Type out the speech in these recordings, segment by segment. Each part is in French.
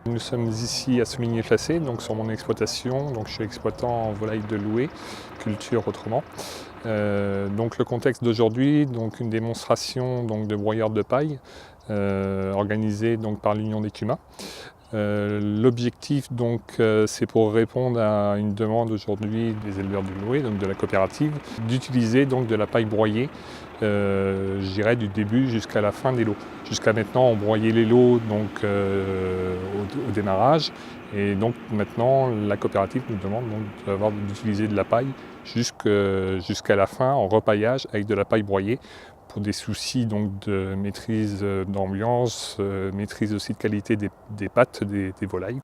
Nous sommes ici à Soligny-Placé, donc sur mon exploitation. Donc je suis exploitant en volaille de louée, culture autrement. Donc le contexte d'aujourd'hui, donc une démonstration donc, de broyeurs de paille organisée donc, par l'Union des Cumas. L'objectif donc c'est pour répondre à une demande aujourd'hui des éleveurs du loué, donc de la coopérative, d'utiliser donc de la paille broyée, je dirais du début jusqu'à la fin des lots. Jusqu'à maintenant on broyait les lots donc, au démarrage, et donc maintenant la coopérative nous demande d'utiliser de la paille jusqu'à la fin en repaillage avec de la paille broyée, pour des soucis donc, de maîtrise d'ambiance, maîtrise aussi de qualité des pattes des volailles.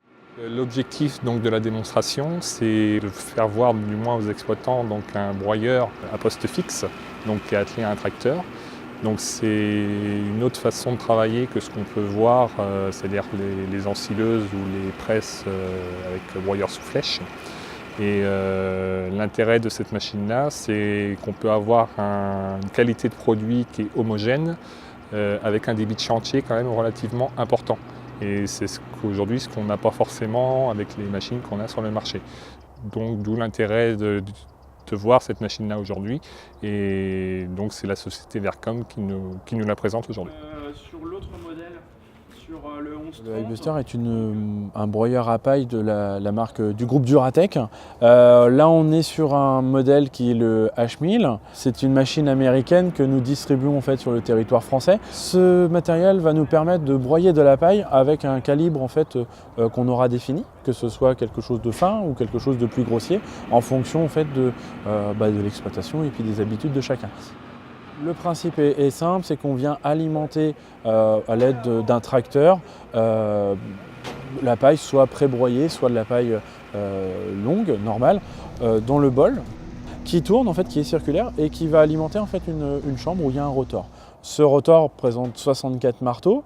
L'objectif donc, de la démonstration, c'est de faire voir du moins aux exploitants donc, un broyeur à poste fixe, donc, qui est attelé à un tracteur. Donc c'est une autre façon de travailler que ce qu'on peut voir, c'est-à-dire les ensileuses ou les presses avec broyeur sous flèche. Et l'intérêt de cette machine-là, c'est qu'on peut avoir une qualité de produit qui est homogène, avec un débit de chantier quand même relativement important. Et c'est aujourd'hui ce qu'on n'a pas forcément avec les machines qu'on a sur le marché. Donc d'où l'intérêt de voir cette machine-là aujourd'hui. Et donc c'est la société Vercom qui nous la présente aujourd'hui. Sur l'autre modèle, sur le 1130. Le Highbuster est un broyeur à paille de la marque du groupe Duratec. Là on est sur un modèle qui est le H1000. C'est une machine américaine que nous distribuons en fait sur le territoire français. Ce matériel va nous permettre de broyer de la paille avec un calibre en fait, qu'on aura défini, que ce soit quelque chose de fin ou quelque chose de plus grossier, en fonction en fait, de l'exploitation et puis des habitudes de chacun. Le principe est simple, c'est qu'on vient alimenter à l'aide d'un tracteur la paille soit pré-broyée, soit de la paille longue, normale, dans le bol, qui tourne, en fait, qui est circulaire et qui va alimenter en fait, une chambre où il y a un rotor. Ce rotor présente 64 marteaux,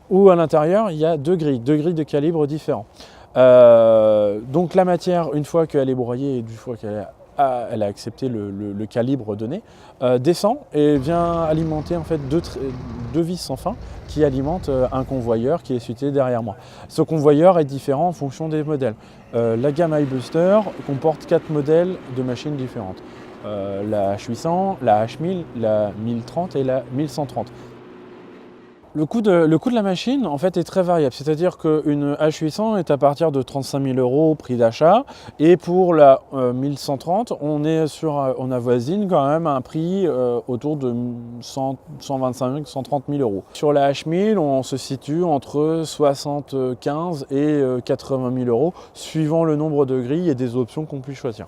où à l'intérieur il y a deux grilles de calibres différents. Donc la matière, une fois qu'elle est broyée et une fois qu'elle a accepté le calibre donné, descend et vient alimenter en fait deux vis sans fin qui alimentent un convoyeur qui est situé derrière moi. Ce convoyeur est différent en fonction des modèles. La gamme Highbuster comporte 4 modèles de machines différentes. La H800, la H1000, la 1030 et la 1130. Le coût de la machine en fait, est très variable, c'est-à-dire qu'une H800 est à partir de 35 000 € au prix d'achat, et pour la 1130, on avoisine quand même un prix autour de 125 000 130 000 €. Sur la H1000, on se situe entre 75 et 80 000 € suivant le nombre de grilles et des options qu'on puisse choisir.